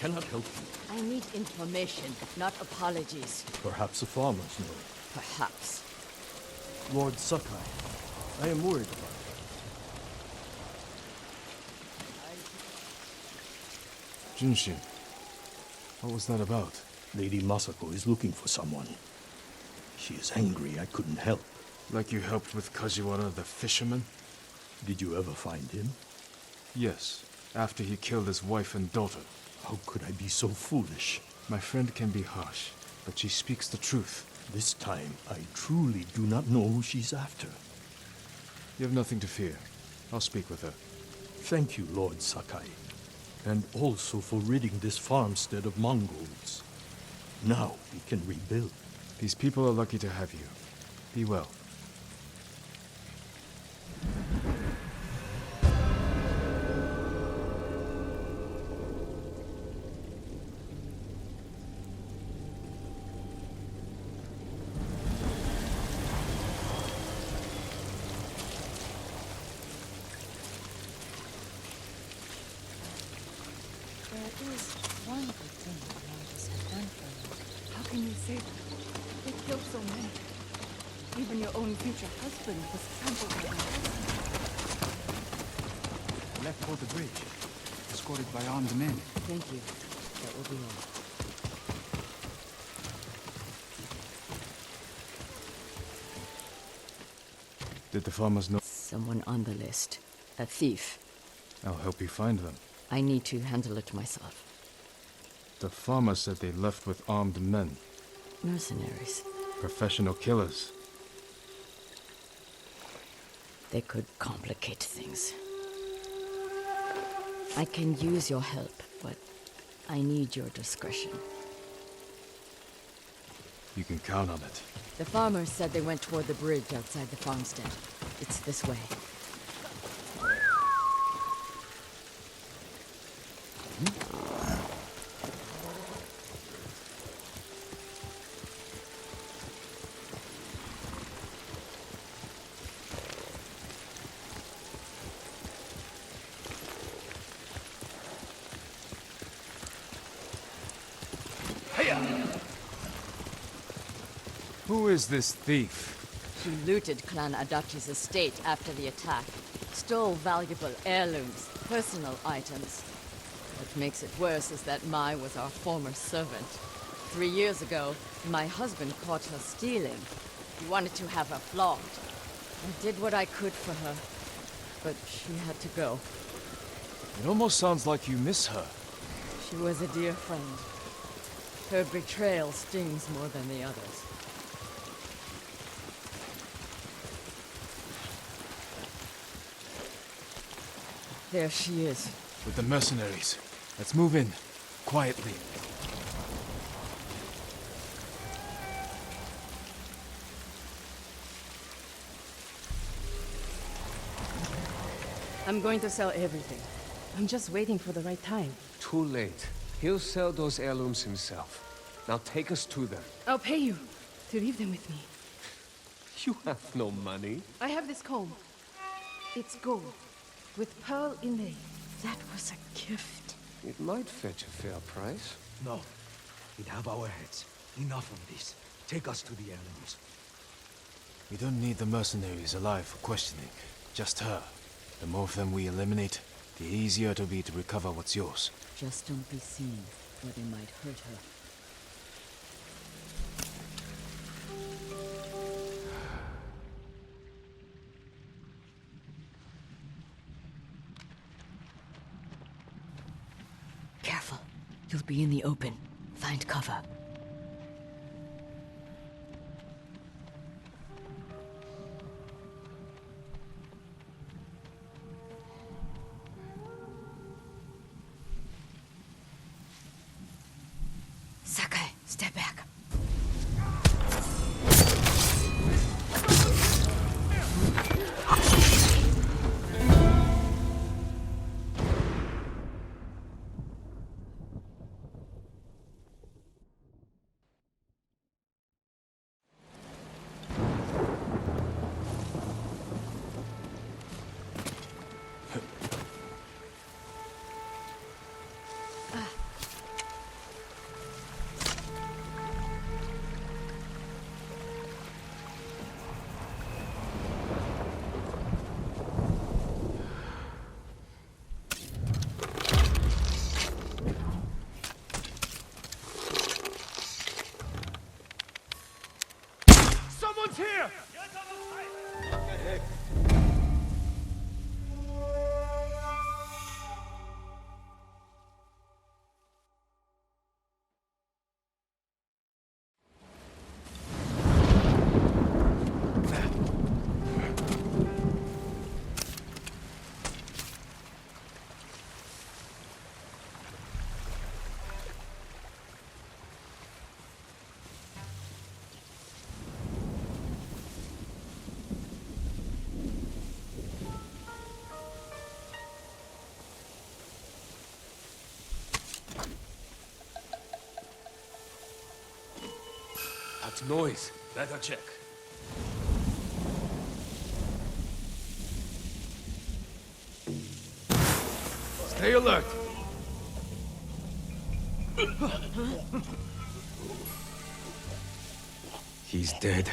cannot help you. I need information, not apologies. Perhaps the farmers know. Perhaps. Lord Sakai, I am worried about you. Junshin, what was that about? Lady Masako is looking for someone. She is angry I couldn't help. Like you helped with Kajiwara the fisherman? Did you ever find him? Yes, after he killed his wife and daughter. How could I be so foolish? My friend can be harsh, but she speaks the truth. This time, I truly do not know who she's after. You have nothing to fear. I'll speak with her. Thank you, Lord Sakai. And also for ridding this farmstead of Mongols. Now we can rebuild. These people are lucky to have you. Be well. There is one good thing the Mongols have done for you. How can you say that? They killed so many. Even your own future husband was trampled by them. Left for the bridge, escorted by armed men. Thank you. That will be all. Did the farmers know? Someone on the list. A thief. I'll help you find them. I need to handle it myself. The farmer said they left with armed men. Mercenaries. Professional killers. They could complicate things. I can use your help, but I need your discretion. You can count on it. The farmers said they went toward the bridge outside the farmstead. It's this way. Who is this thief? She looted Clan Adachi's estate after the attack. Stole valuable heirlooms, personal items. What makes it worse is that Mai was our former servant. 3 years ago, my husband caught her stealing. He wanted to have her flogged. I did what I could for her, but she had to go. It almost sounds like you miss her. She was a dear friend. Her betrayal stings more than the others. There she is. With the mercenaries. Let's move in. Quietly. I'm going to sell everything. I'm just waiting for the right time. Too late. He'll sell those heirlooms himself. Now take us to them. I'll pay you to leave them with me. You have no money. I have this comb. It's gold, with pearl inlay. That was a gift. It might fetch a fair price. No. We'd have our heads. Enough of this. Take us to the heirlooms. We don't need the mercenaries alive for questioning. Just her. The more of them we eliminate, the easier it'll be to recover what's yours. Just don't be seen, or they might hurt her. Careful. You'll be in the open. Find cover. Sakai, step back. Someone's here! That noise. Better check. Stay alert. He's dead.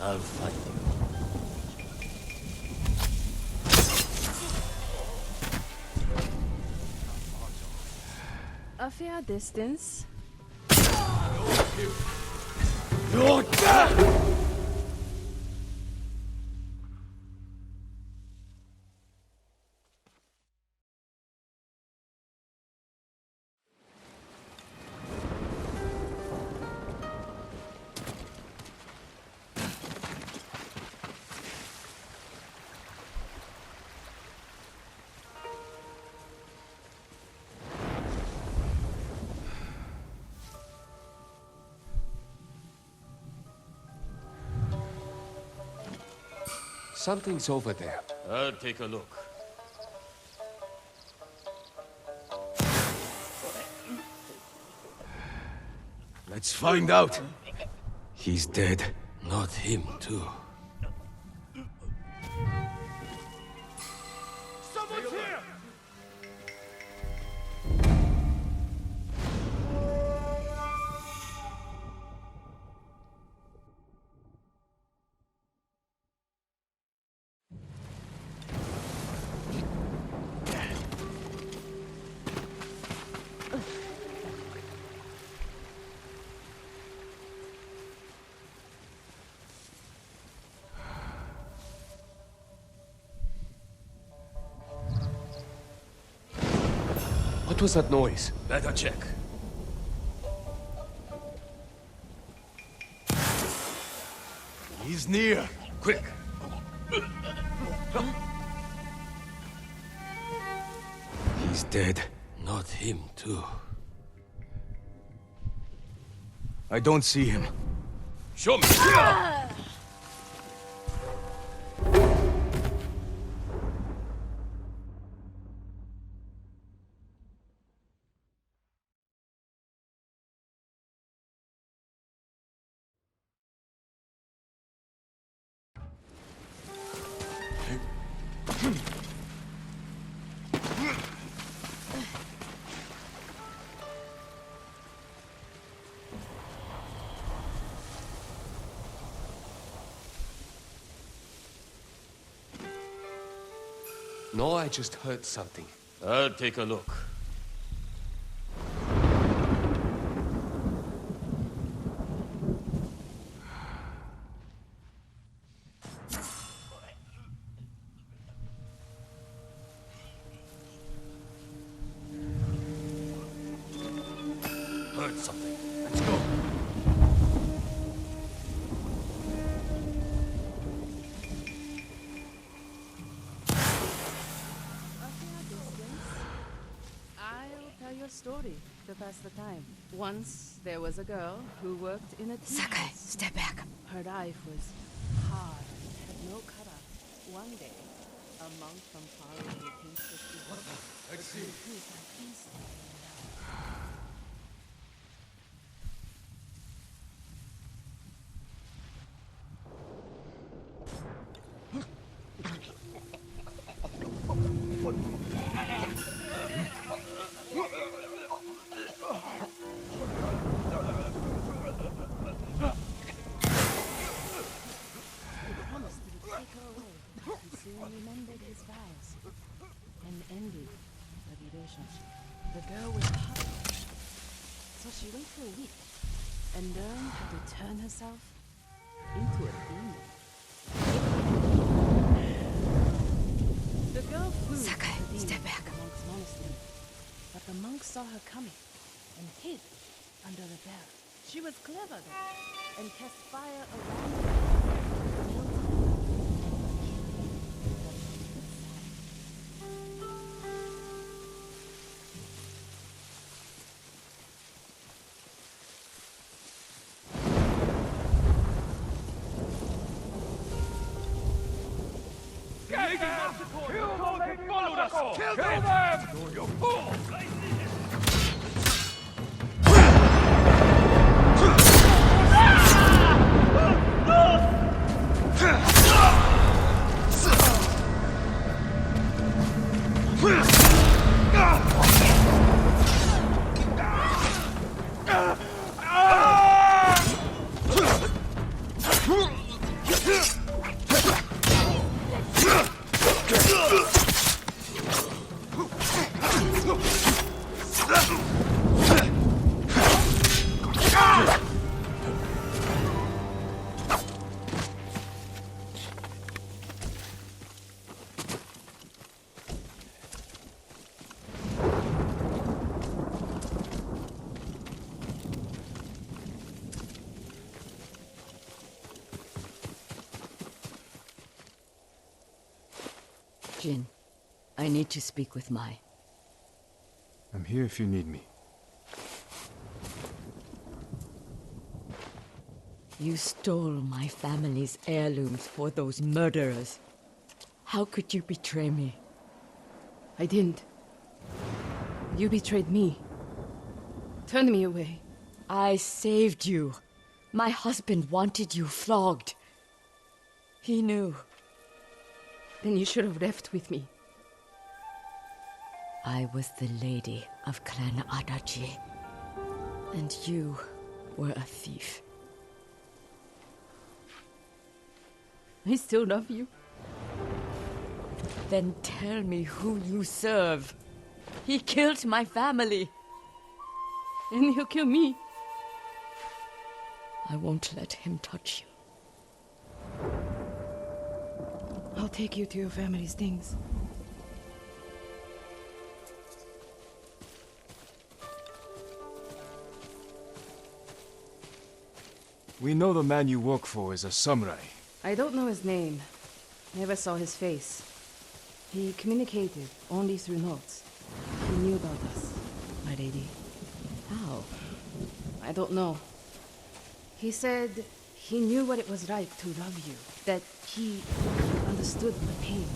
I'll find you. A fair distance. You're dead! Something's over there. I'll take a look. Let's find out. He's dead. Not him, too. Someone's here! What was that noise? Better check. He's near. Quick! He's dead. Not him, too. I don't see him. Show me! No, I just heard something. I'll take a look. Heard something. Let's go. Your story to pass the time. Once there was a girl who worked in a tea Sakai, house. step back. Her life was hard and had no cutter. One day, a monk from far away came to see her. Let's see. Remembered his vows and ended the relationship. The girl and learn how to turn herself into a demon. The girl flew Sakai, to the demon step back. to the monk's monastery, but the monk saw her coming and hid under the bell. She was clever though, and cast fire around her. Kill them! You fool! Jin, I need to speak with Mai. I'm here if you need me. You stole my family's heirlooms for those murderers. How could you betray me? I didn't. You betrayed me. Turned me away. I saved you. My husband wanted you flogged. He knew. Then you should have left with me. I was the lady of Clan Adachi. And you were a thief. I still love you. Then tell me who you serve. He killed my family. And he'll kill me. I won't let him touch you. I'll take you to your family's things. We know the man you work for is a samurai. I don't know his name. Never saw his face. He communicated only through notes. He knew about us, my lady. How? I don't know. He said he knew what it was like to love you. That he understood my pain.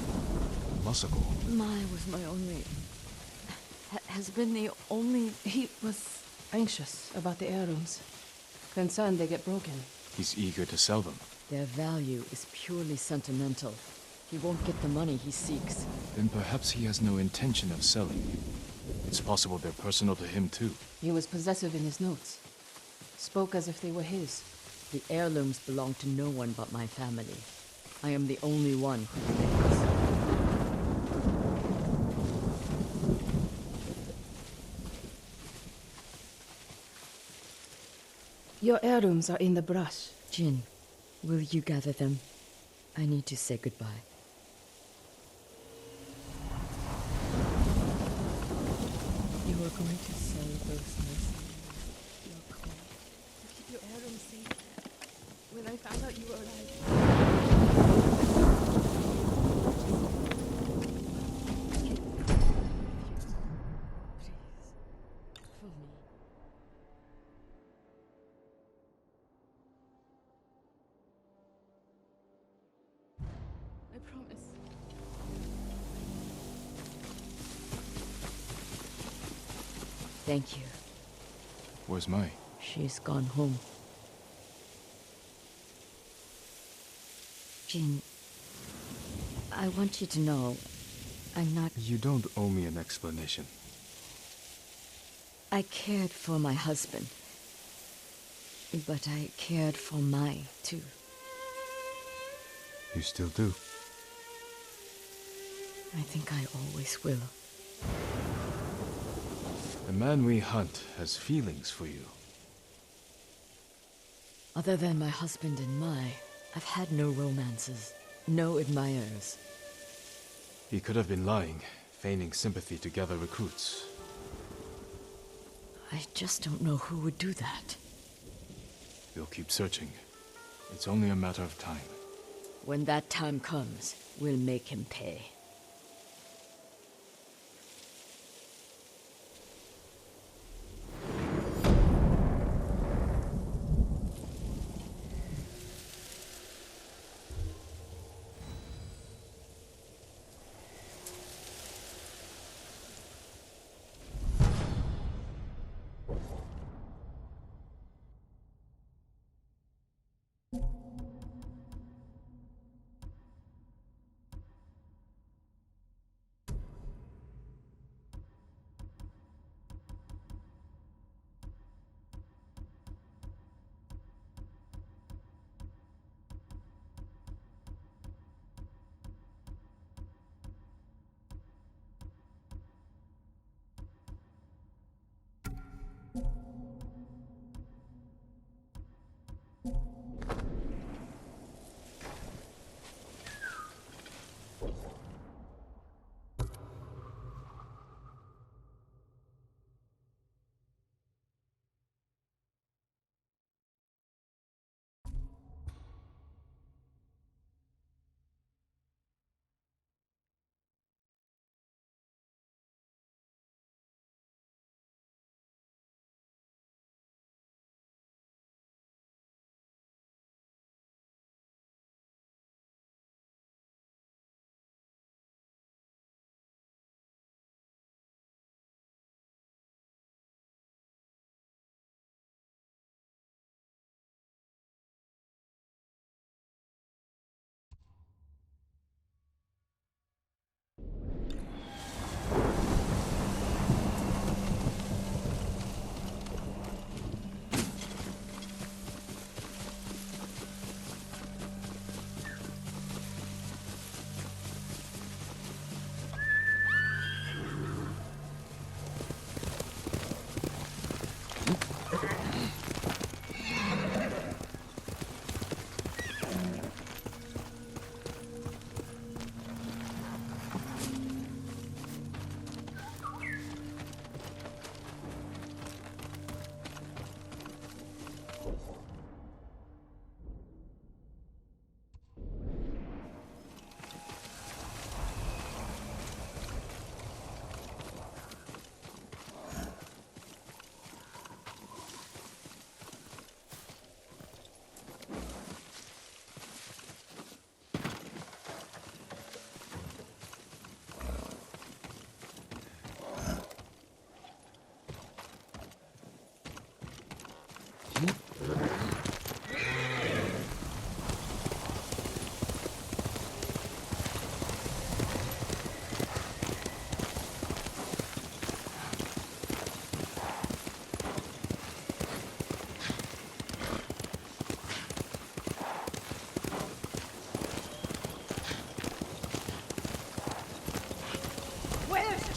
Masako. Mai was my only... has been the only... He was anxious about the heirlooms. Concerned they get broken. He's eager to sell them. Their value is purely sentimental. He won't get the money he seeks. Then perhaps he has no intention of selling. It's possible they're personal to him too. He was possessive in his notes. Spoke as if they were his. The heirlooms belong to no one but my family. I am the only one who remains. Your heirlooms are in the brush. Jin, will you gather them? I need to say goodbye. You are going to sell those mercenaries. Your call. To keep your heirlooms safe. When I found out you were alive. Please, for me. I promise. Thank you. Where's Mai? She's gone home. Jin, I want you to know, I'm not... You don't owe me an explanation. I cared for my husband. But I cared for Mai, too. You still do. I think I always will. The man we hunt has feelings for you. Other than my husband and Mai, I've had no romances, no admirers. He could have been lying, feigning sympathy to gather recruits. I just don't know who would do that. We'll keep searching. It's only a matter of time. When that time comes, we'll make him pay.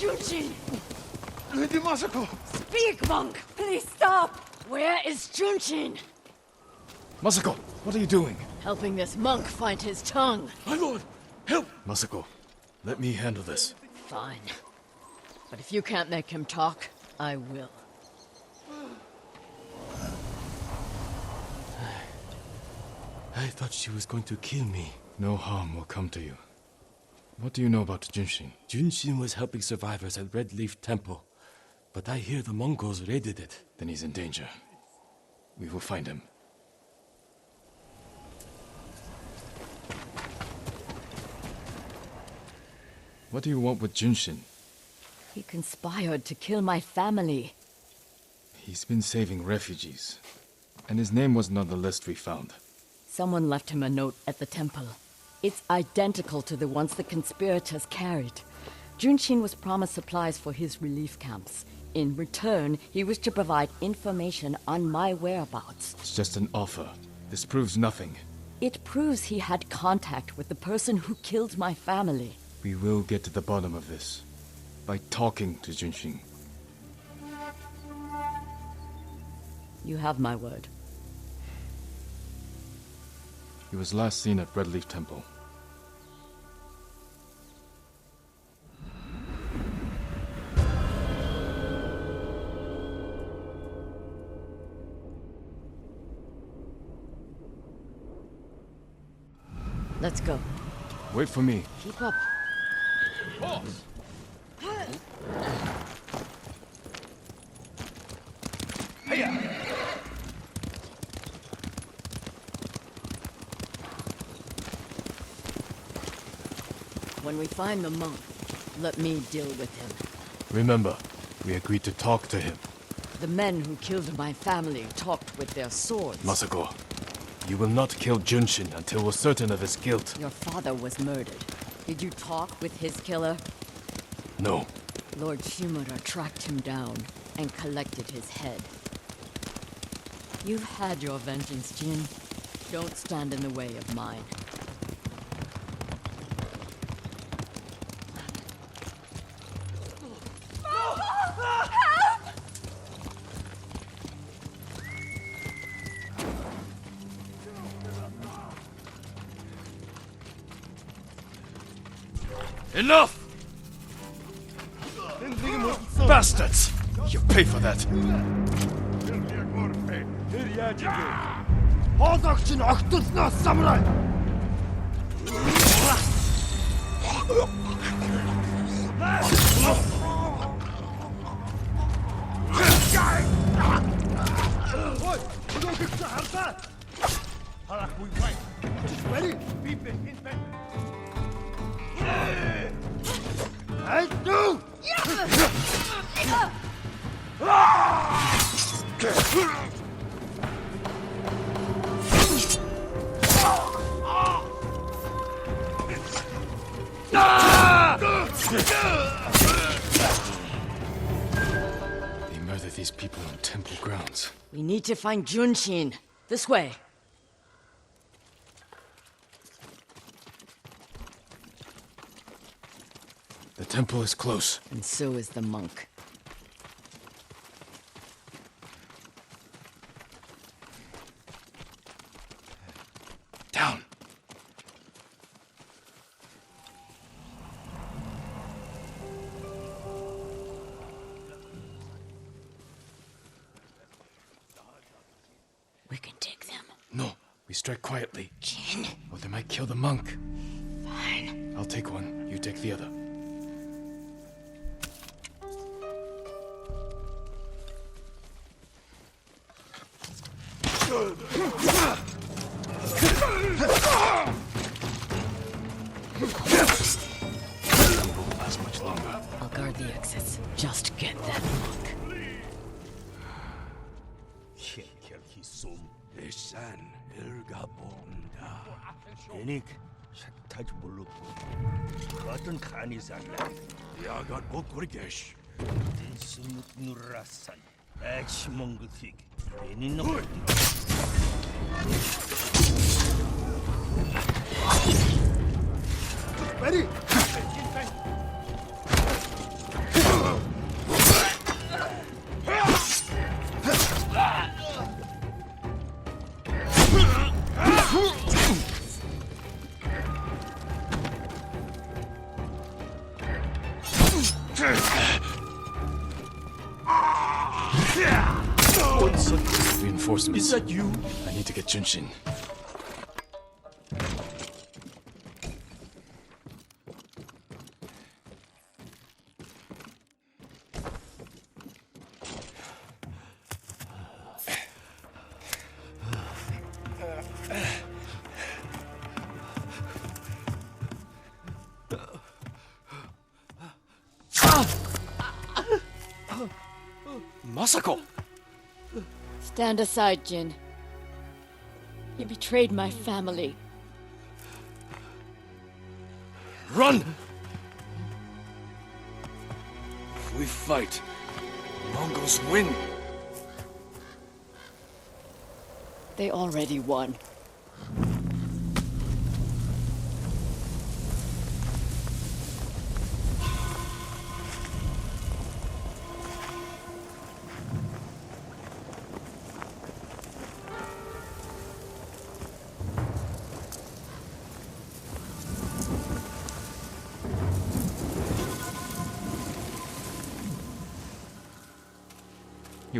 Junshin! Lady Masako! Speak, monk! Please stop! Where is Junshin? Masako, what are you doing? Helping this monk find his tongue. My lord, help! Masako, let me handle this. Fine. But if you can't make him talk, I will. I thought she was going to kill me. No harm will come to you. What do you know about Junshin? Junshin was helping survivors at Red Leaf Temple, but I hear the Mongols raided it. Then he's in danger. We will find him. What do you want with Junshin? He conspired to kill my family. He's been saving refugees. And his name wasn't on the list we found. Someone left him a note at the temple. It's identical to the ones the conspirators carried. Junshin was promised supplies for his relief camps. In return, he was to provide information on my whereabouts. It's just an offer. This proves nothing. It proves he had contact with the person who killed my family. We will get to the bottom of this. By talking to Junshin. You have my word. He was last seen at Redleaf Temple. Let's go. Wait for me. Keep up. When we find the monk, let me deal with him. Remember, we agreed to talk to him. The men who killed my family talked with their swords. Masako, you will not kill Junshin until we're certain of his guilt. Your father was murdered. Did you talk with his killer? No. Lord Shimura tracked him down and collected his head. You've had your vengeance, Jin. Don't stand in the way of mine. Enough! Bastards! You pay for that! They murdered these people on temple grounds. We need to find Junshin. This way. The temple is close. And so is the monk. Down! We can take them. No, we strike quietly. Jin. Or they might kill the monk. Fine. I'll take one, you take the other. Won't last much longer. I'll guard the exits. Just get that monk. Esan elgabonda. Enik shataj buluk. Khotun khani zarlan. Yagat bokurigesh. Sumut nurasan. Ach Mongol. Enin no. Ready? Reinforcements. Is that you? I need to get Junshin. Masako! Stand aside, Jin. You betrayed my family. Run! If we fight, Mongols win. They already won.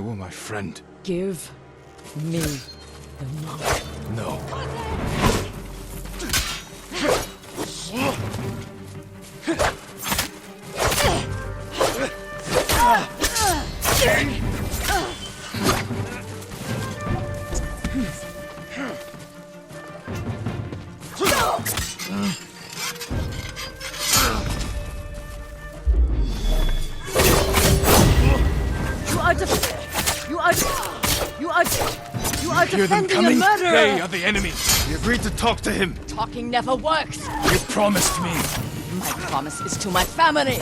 You were my friend. Give me the monk. No. You are Hear them defending a coming? murderer! They are the enemy. We agreed to talk to him. Talking never works! You promised me. My promise is to my family!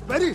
Ready?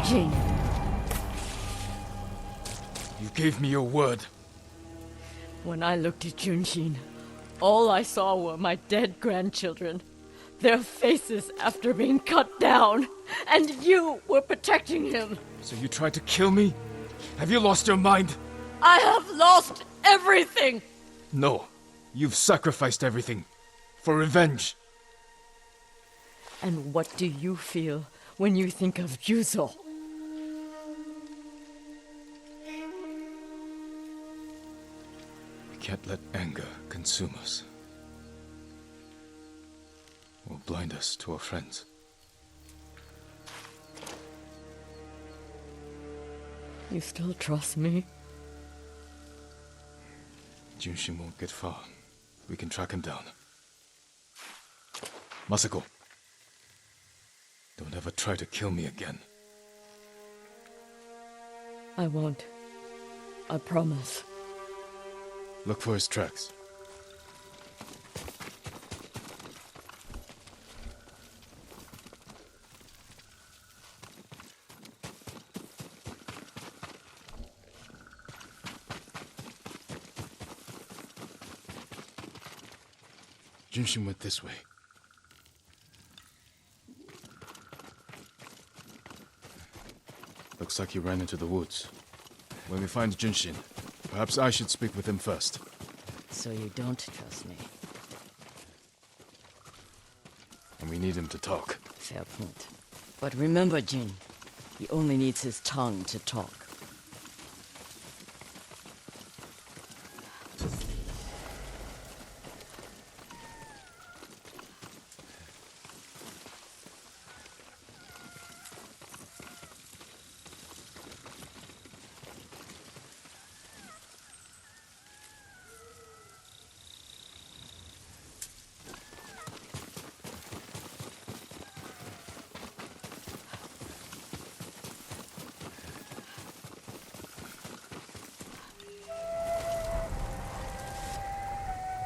Jin, You gave me your word. when I looked at Junshin, all I saw were my dead grandchildren. Their faces after being cut down. And you were protecting him. So you tried to kill me? Have you lost your mind? I have lost everything! No. You've sacrificed everything. For revenge. And what do you feel when you think of Yuzo? We can't let anger consume us. Or blind us to our friends. You still trust me? Junshin won't get far. We can track him down. Masako. Don't ever try to kill me again. I won't. I promise. Look for his tracks. Junshin went this way. Looks like he ran into the woods. When we find Junshin, perhaps I should speak with him first. So you don't trust me? And we need him to talk. Fair point. But remember, Jin, he only needs his tongue to talk.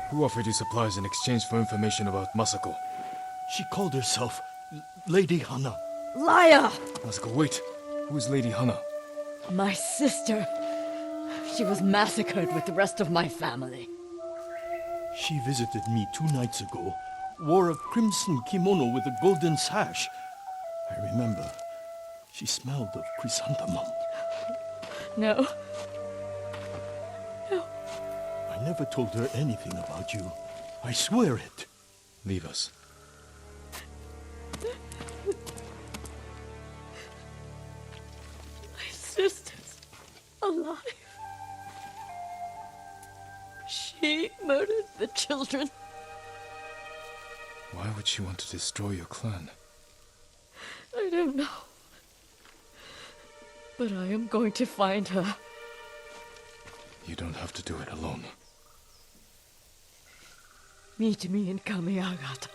Who offered you supplies in exchange for information about Masako? She called herself Lady Hana. Liar! Masako, wait. Who is Lady Hana? My sister. She was massacred with the rest of my family. She visited me 2 nights ago, wore a crimson kimono with a golden sash. I remember. She smelled of chrysanthemum. No. I never told her anything about you. I swear it. Leave us. My sister's alive. She murdered the children. Why would she want to destroy your clan? I don't know. But I am going to find her. You don't have to do it alone. Meet me in Kamiagata.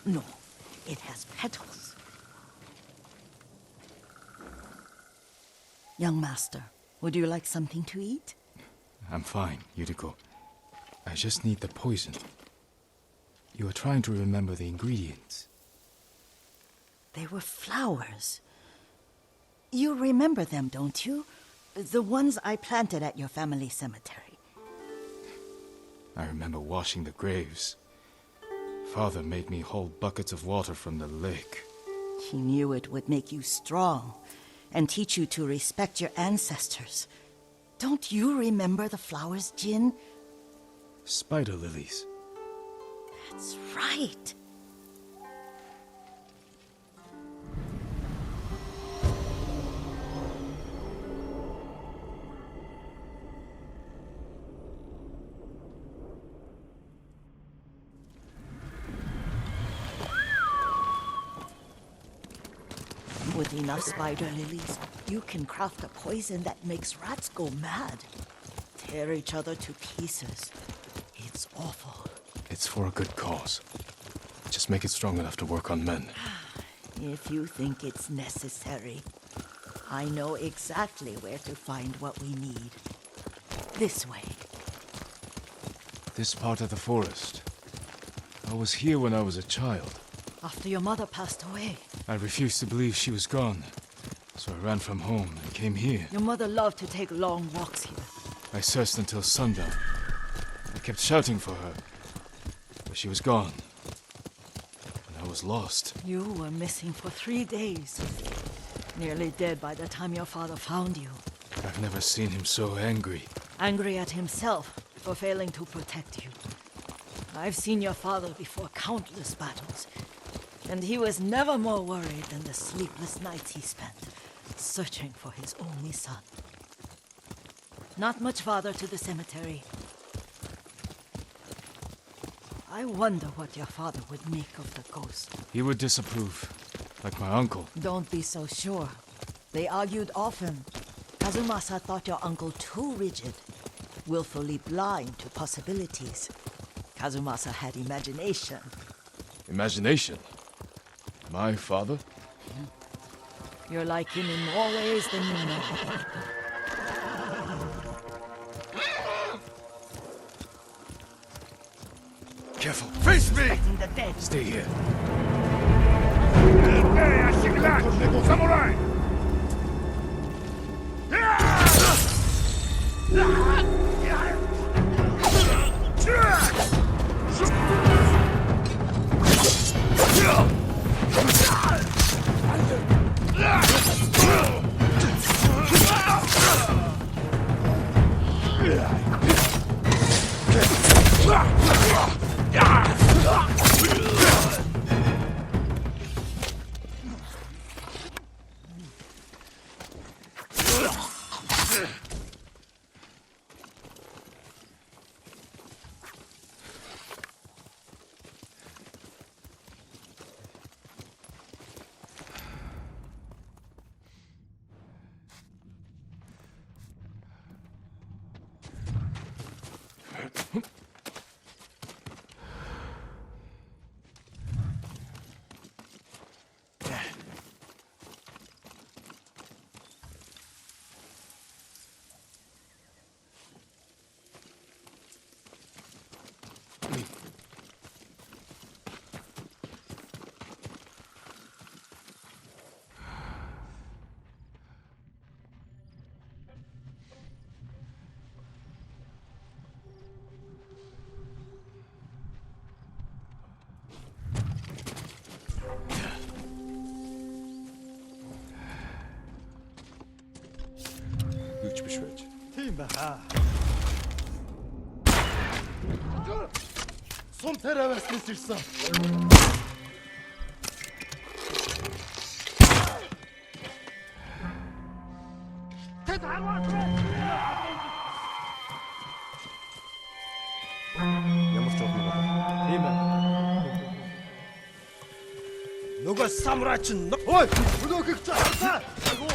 No, it has petals. Young master, would you like something to eat? I'm fine, Yuriko. I just need the poison. You are trying to remember the ingredients. They were flowers. You remember them, don't you? The ones I planted at your family cemetery. I remember washing the graves. Father made me haul buckets of water from the lake. He knew it would make you strong and teach you to respect your ancestors. Don't you remember the flowers, Jin? Spider lilies. That's right. With enough spider lilies, you can craft a poison that makes rats go mad. Tear each other to pieces. It's awful. It's for a good cause. Just make it strong enough to work on men. If you think it's necessary. I know exactly where to find what we need. This way. This part of the forest. I was here when I was a child. After your mother passed away. I refused to believe she was gone. So I ran from home and came here. Your mother loved to take long walks here. I searched until sundown. I kept shouting for her. But she was gone. And I was lost. You were missing for 3 days. Nearly dead by the time your father found you. I've never seen him so angry. Angry at himself for failing to protect you. I've seen your father before countless battles. And he was never more worried than the sleepless nights he spent searching for his only son. Not much farther to the cemetery. I wonder what your father would make of the ghost. He would disapprove, like my uncle. Don't be so sure. They argued often. Kazumasa thought your uncle too rigid, willfully blind to possibilities. Kazumasa had imagination. Imagination? My father? You're like him in more ways than you know. Careful. Face me! Expecting the dead. Stay here. Samurai! Som terevesli sirsa. 누가 사무라이 친 너? 어이! 누가 그렇게 알았어? 아이고!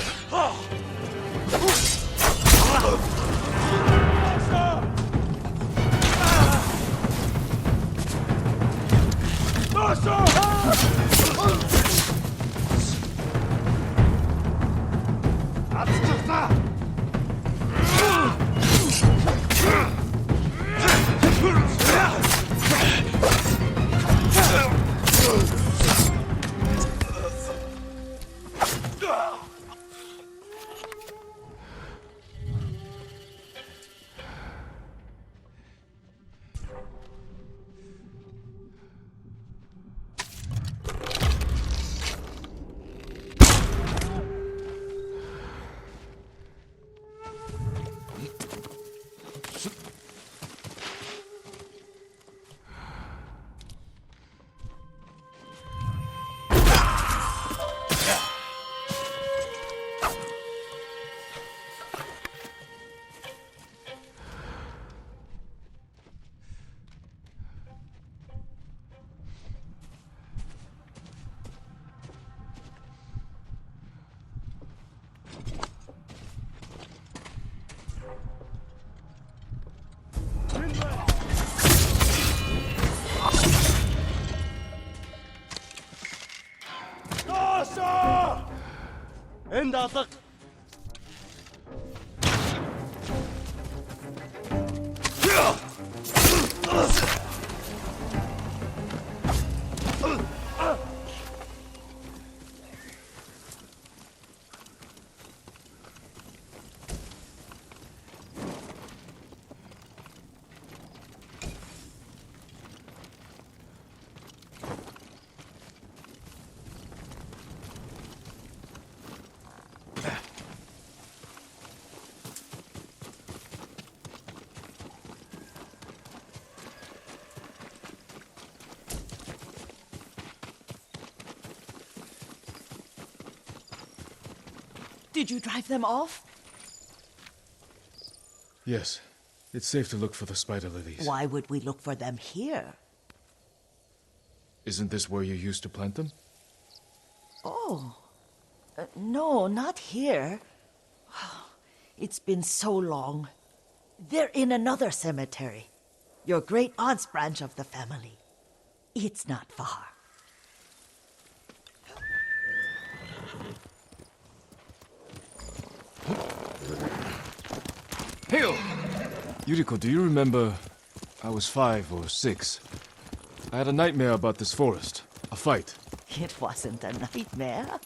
Энэ даалга Did you drive them off? Yes. It's safe to look for the spider lilies. Why would we look for them here? Isn't this where you used to plant them? Oh. No, not here. It's been so long. They're in another cemetery. Your great aunt's branch of the family. It's not far. Hail! Yuriko, do you remember... I was 5 or 6. I had a nightmare about this forest. A fight. It wasn't a nightmare.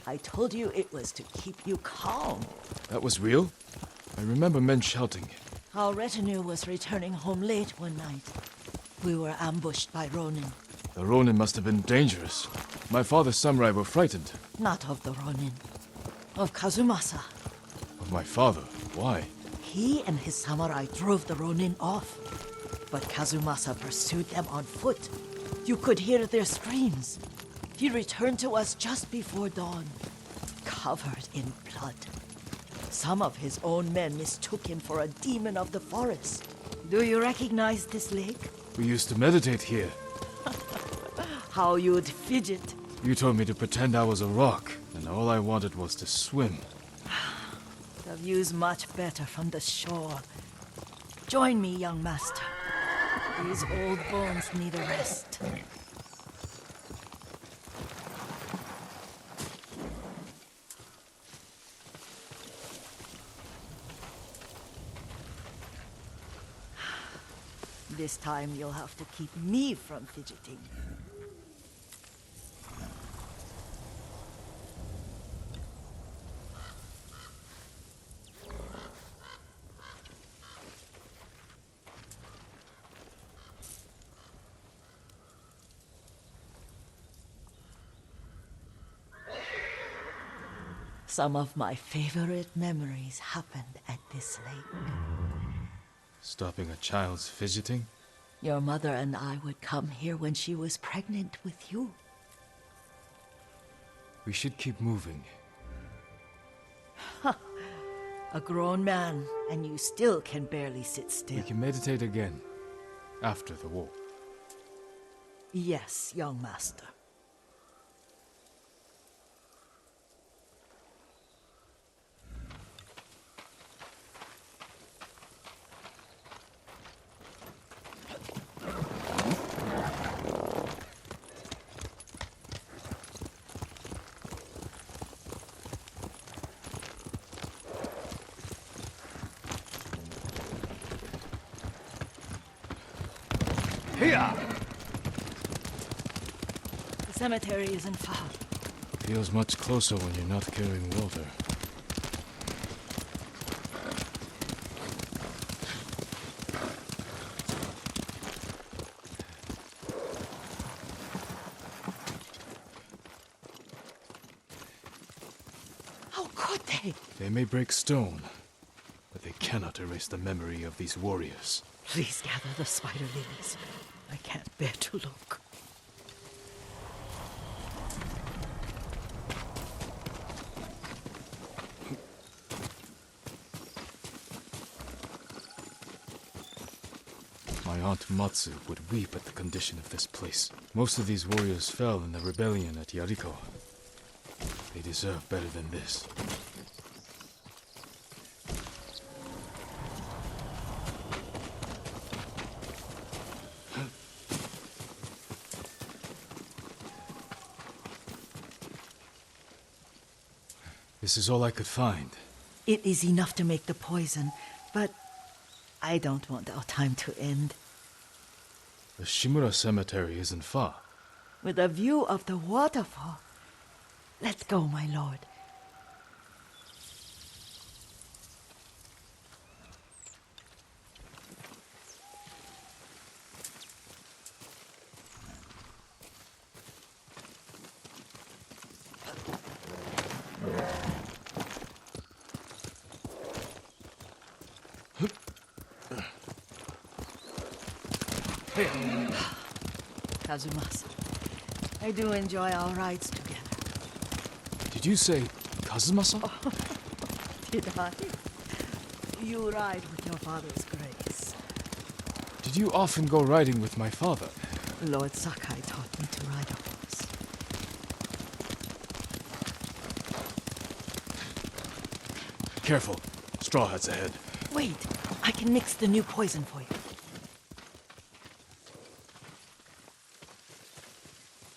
I told you it was to keep you calm. That was real? I remember men shouting. Our retinue was returning home late one night. We were ambushed by Ronin. The Ronin must have been dangerous. My father's samurai were frightened. Not of the Ronin. Of Kazumasa. Of my father? Why? He and his samurai drove the Ronin off. But Kazumasa pursued them on foot. You could hear their screams. He returned to us just before dawn, covered in blood. Some of his own men mistook him for a demon of the forest. Do you recognize this lake? We used to meditate here. How you'd fidget. You told me to pretend I was a rock, and all I wanted was to swim. The view's much better from the shore. Join me, young master. These old bones need a rest. This time you'll have to keep me from fidgeting. Some of my favorite memories happened at this lake. Stopping a child's fidgeting? Your mother and I would come here when she was pregnant with you. We should keep moving. A grown man, and you still can barely sit We still. can meditate again. After the war. Yes, young master. Here! The cemetery isn't far. Feels much closer when you're not carrying water. How could they? They may break stone, but they cannot erase the memory of these warriors. Please gather the spider lilies. I can't bear to look. My aunt Matsu would weep at the condition of this place. Most of these warriors fell in the rebellion at Yarikawa. They deserve better than this. This is all I could find. It is enough to make the poison, but I don't want our time to end. The Shimura Cemetery isn't far. With a view of the waterfall. Let's go, my lord. Kazumasa, I do enjoy our rides together. Did you say Kazuma-san? Did I? You ride with your father's grace. Did you often go riding with my father? Lord Sakai taught me to ride a horse. Careful. Straw Hat's ahead. Wait, I can mix the new poison for you.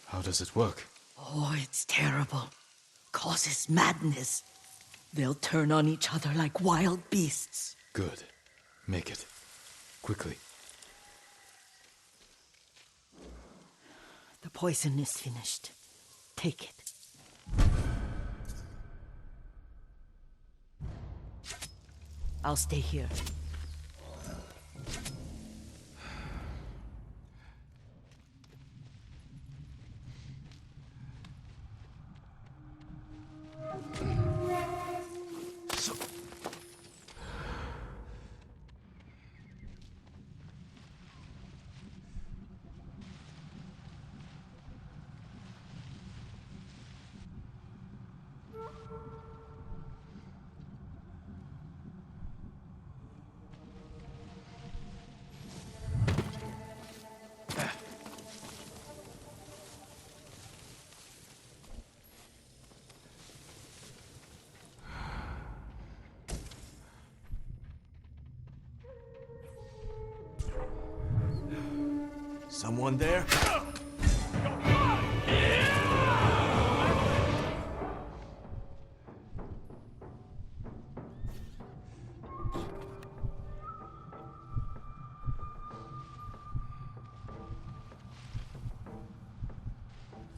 How does it work? Oh, it's terrible. Causes madness. They'll turn on each other like wild beasts. Good. Make it. Quickly. The poison is finished. Take it. I'll stay here. Someone there?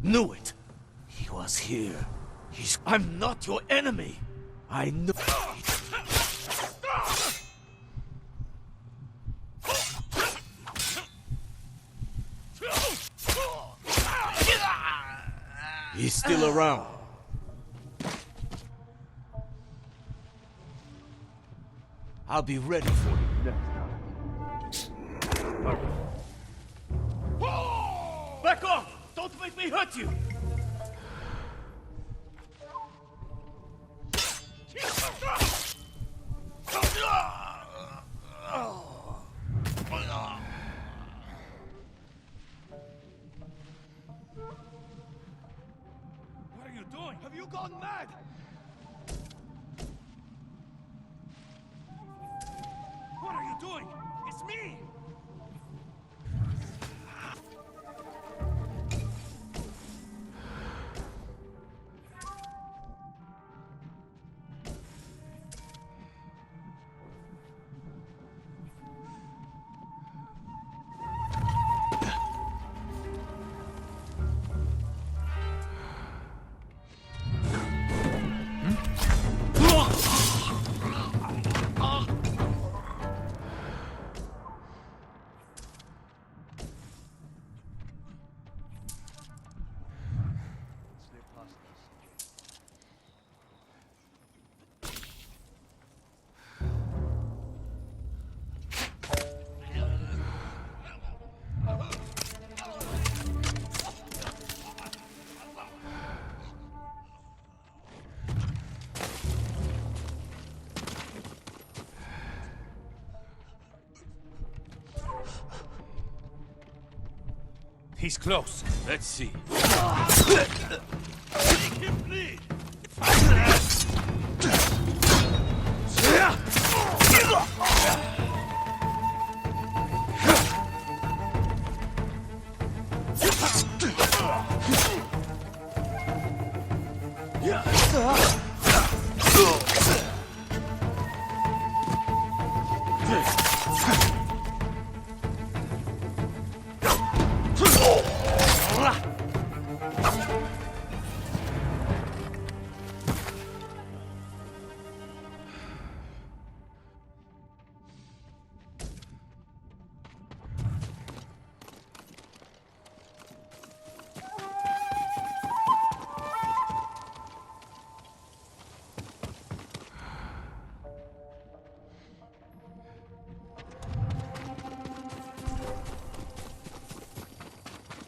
Knew it. He was here. I'm not your enemy. I know. He's still around. I'll be ready for you next time. Back off! Don't make me hurt you! What are you doing? Have you gone mad? What are you doing? It's me! He's close. Let's see. Make him bleed!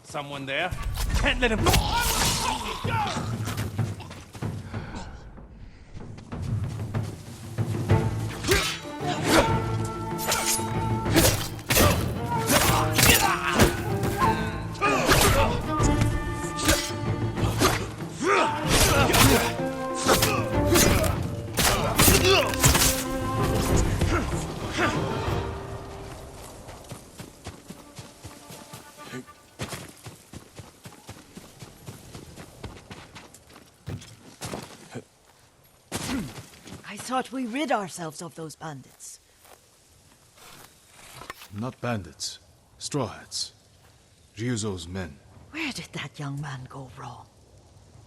Someone there? Can't let him go! thought we rid ourselves of those bandits. Not bandits. Straw Hats. Ryuzo's men. Where did that young man go wrong?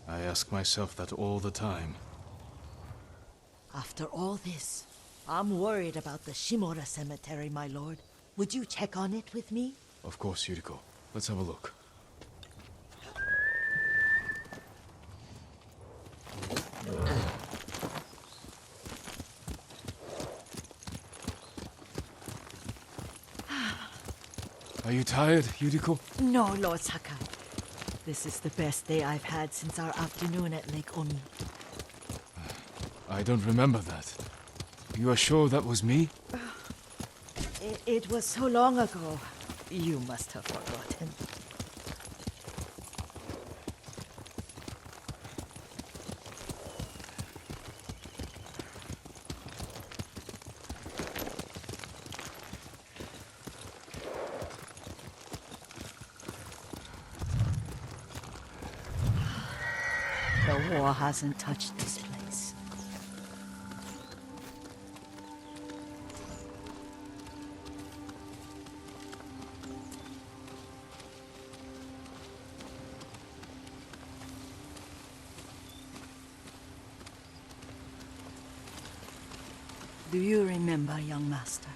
I ask myself that all the time. After all this, I'm worried about the Shimura cemetery, my lord. Would you check on it with me? Of course, Yuriko. Let's have a look. Are you tired, Yuriko? No, Lord Sakai. This is the best day I've had since our afternoon at Lake Oni. I don't remember that. You are sure that was me? It was so long ago. You must have forgotten. The war hasn't touched this place. Do you remember, young master?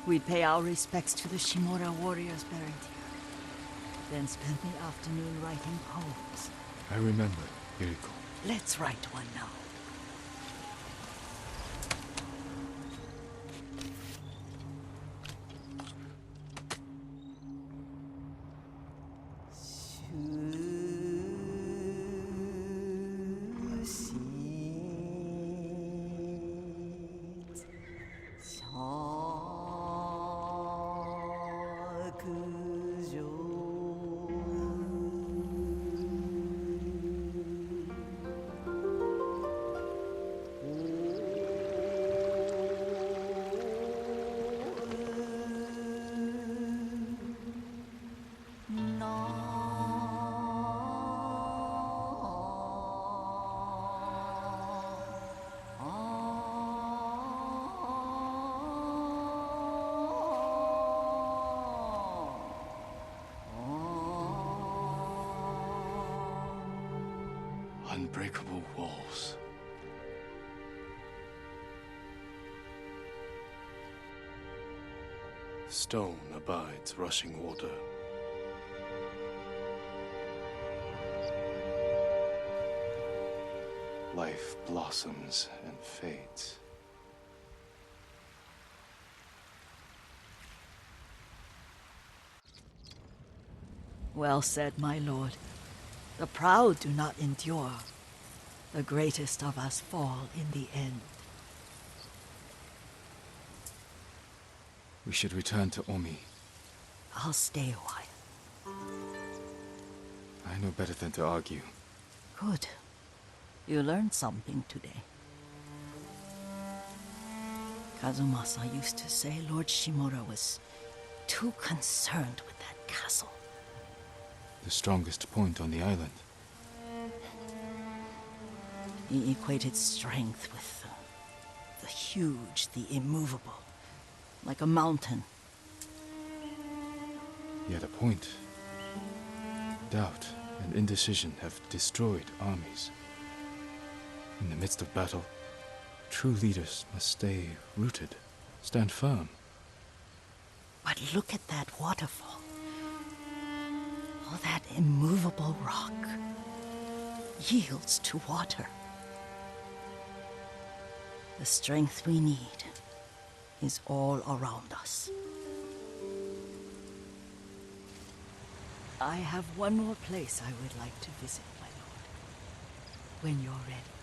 We'd pay our respects to the Shimura warriors buried here, then spend the afternoon writing poems. I remember, Yuriko. Let's write one now. Unbreakable walls. Stone abides rushing water. Life blossoms and fades. Well said, my lord. The proud do not endure. The greatest of us fall in the end. We should return to Omi. I'll stay a while. I know better than to argue. Good. You learned something today. Kazumasa used to say Lord Shimura was too concerned with that castle. The strongest point on the island. He equated strength with the huge, the immovable, like a mountain. He had a point. Doubt and indecision have destroyed armies. In the midst of battle, true leaders must stay rooted, stand firm. But look at that waterfall. All that immovable rock yields to water. The strength we need is all around us. I have one more place I would like to visit, my lord. When you're ready.